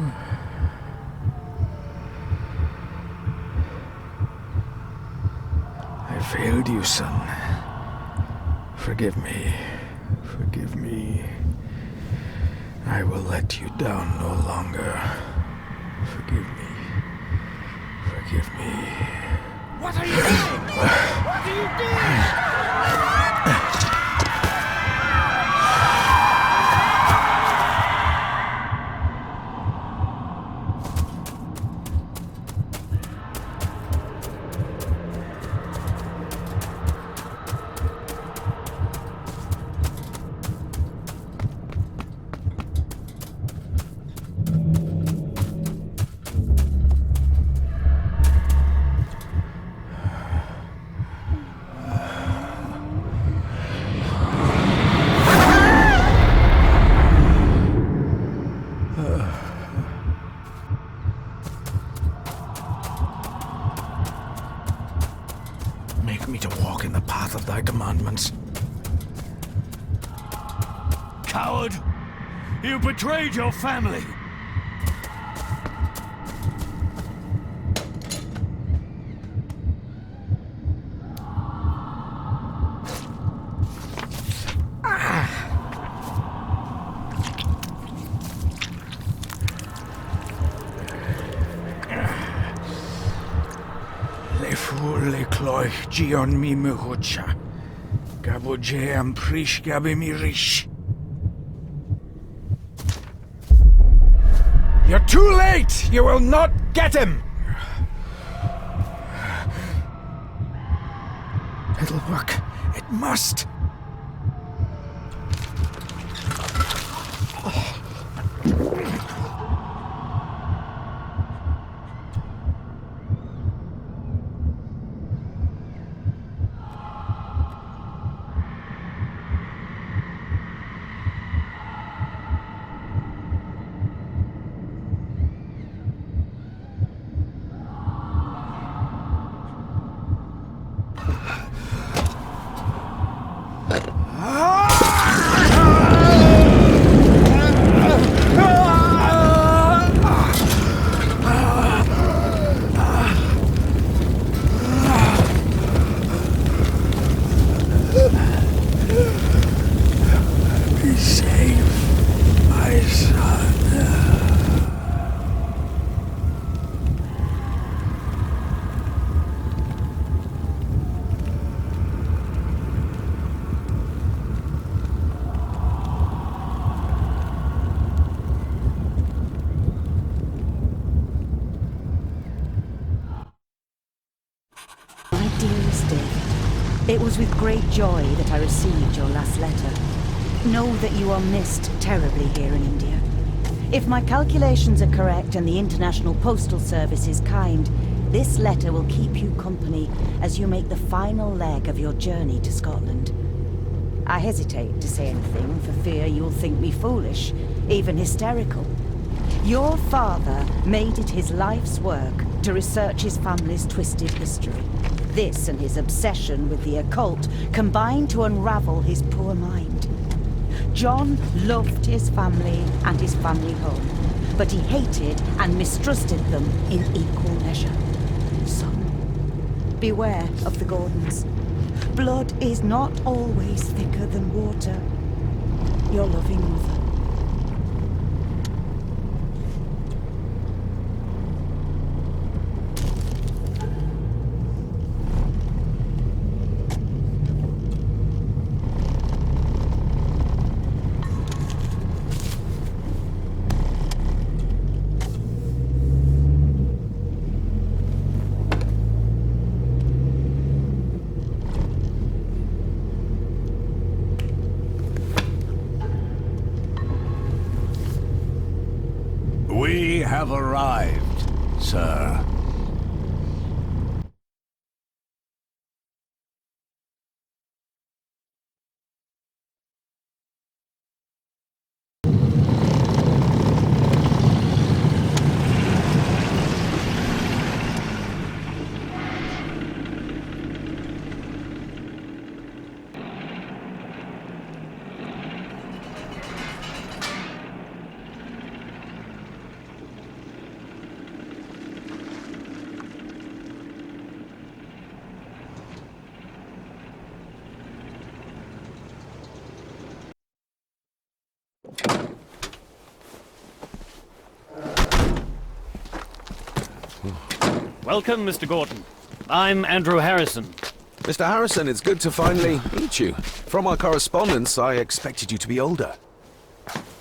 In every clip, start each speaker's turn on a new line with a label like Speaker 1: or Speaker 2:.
Speaker 1: I failed you, son. Forgive me. Forgive me. I will let you down no longer. Forgive me. Forgive me.
Speaker 2: What are you doing? What are you doing?
Speaker 1: Make me to walk in the path of thy commandments.
Speaker 2: Coward! You betrayed your family!
Speaker 1: Le cloich gion mi mehucha. Gaboje am prish gabi mi rish. You're too late! You will not get him! It'll work. It must. Be safe, my son.
Speaker 3: My dearest David, it was with great joy that I received your last letter. Know that you are missed terribly here in India. If my calculations are correct and the International Postal Service is kind, this letter will keep you company as you make the final leg of your journey to Scotland. I hesitate to say anything for fear you'll think me foolish, even hysterical. Your father made it his life's work to research his family's twisted history. This and his obsession with the occult combined to unravel his poor mind. John loved his family and his family home, but he hated and mistrusted them in equal measure. Son, beware of the Gordons. Blood is not always thicker than water. Your loving mother.
Speaker 2: We have arrived, sir. Welcome, Mr. Gordon. I'm Andrew Harrison.
Speaker 4: Mr. Harrison, it's good to finally meet you. From our correspondence, I expected you to be older.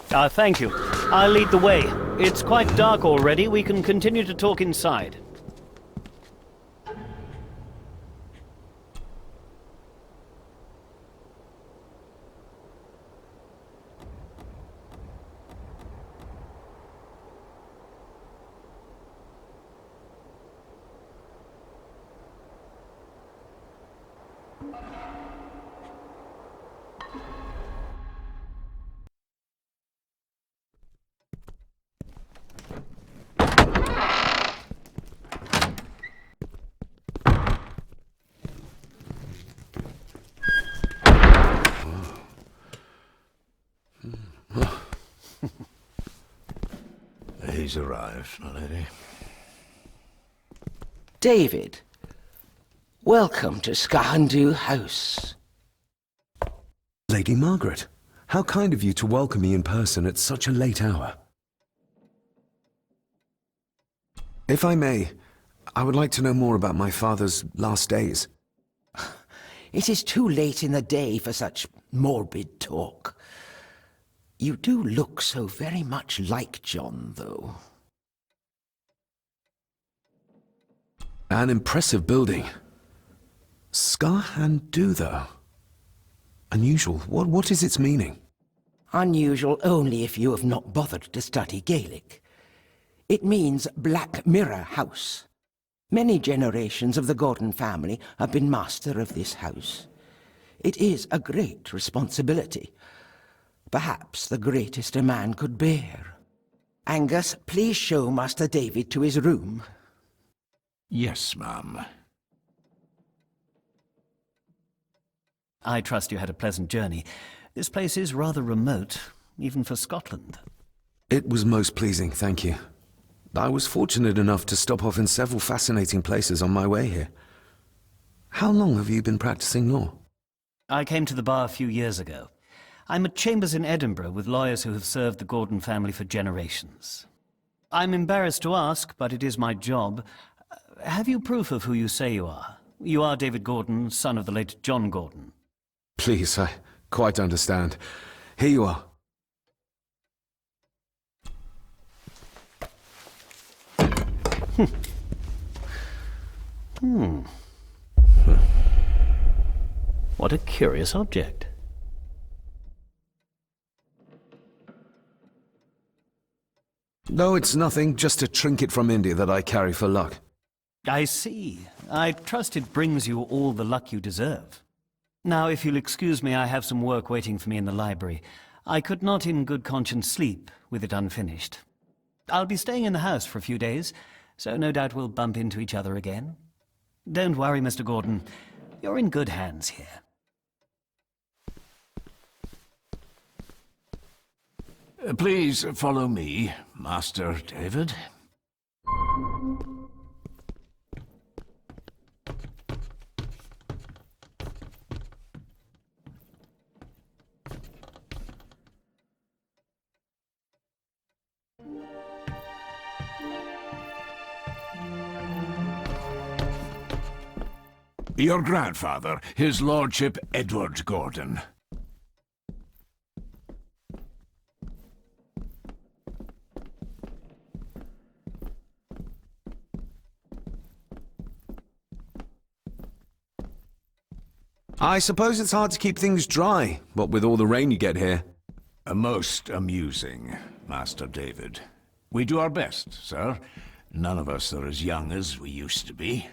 Speaker 2: Thank you. I'll lead the way. It's quite dark already. We can continue to talk inside.
Speaker 5: He's arrived, my lady.
Speaker 6: David, welcome to Skahandu House.
Speaker 4: Lady Margaret, how kind of you to welcome me in person at such a late hour. If I may, I would like to know more about my father's last days.
Speaker 6: It is too late in the day for such morbid talk. You do look so very much like John, though.
Speaker 4: An impressive building. Skahandu, though. Unusual. What is its meaning?
Speaker 6: Unusual only if you have not bothered to study Gaelic. It means Black Mirror House. Many generations of the Gordon family have been master of this house. It is a great responsibility. Perhaps the greatest a man could bear. Angus, please show Master David to his room.
Speaker 5: Yes, ma'am.
Speaker 2: I trust you had a pleasant journey. This place is rather remote, even for Scotland.
Speaker 4: It was most pleasing, thank you. I was fortunate enough to stop off in several fascinating places on my way here. How long have you been practicing law?
Speaker 2: I came to the bar a few years ago. I'm at chambers in Edinburgh with lawyers who have served the Gordon family for generations. I'm embarrassed to ask, but it is my job. Have you proof of who you say you are? You are David Gordon, son of the late John Gordon.
Speaker 4: Please, I quite understand. Here you are.
Speaker 2: What a curious object.
Speaker 4: No, it's nothing, just a trinket from India that I carry for luck.
Speaker 2: I see. I trust it brings you all the luck you deserve. Now, if you'll excuse me, I have some work waiting for me in the library. I could not in good conscience sleep with it unfinished. I'll be staying in the house for a few days, so no doubt we'll bump into each other again. Don't worry, Mr. Gordon. You're in good hands here.
Speaker 5: Please follow me, Master David. Your grandfather, his lordship Edward Gordon.
Speaker 4: I suppose it's hard to keep things dry, what with all the rain you get here.
Speaker 5: Most amusing, Master David. We do our best, sir. None of us are as young as we used to be.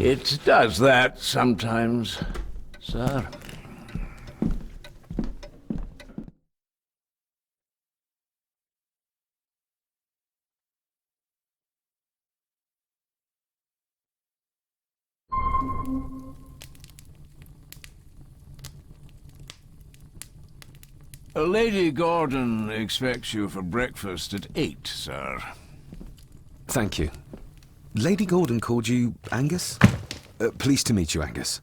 Speaker 5: It does that sometimes, sir. Lady Gordon expects you for breakfast at 8, sir.
Speaker 4: Thank you. Lady Gordon called you Angus? Pleased to meet you, Angus.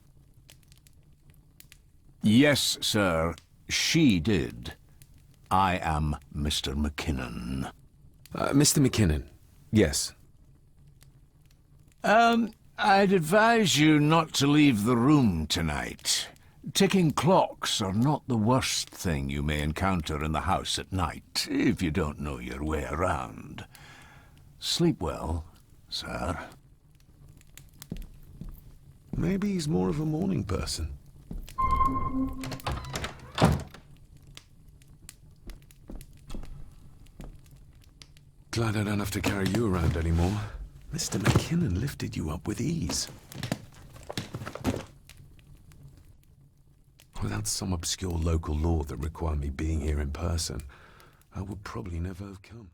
Speaker 5: Yes, sir. She did. I am Mr. McKinnon.
Speaker 4: Mr. McKinnon. Yes.
Speaker 5: I'd advise you not to leave the room tonight. Ticking clocks are not the worst thing you may encounter in the house at night, if you don't know your way around. Sleep well, sir.
Speaker 4: Maybe he's more of a morning person. Glad I don't have to carry you around anymore. Mr. McKinnon lifted you up with ease. Without some obscure local law that required me being here in person, I would probably never have come.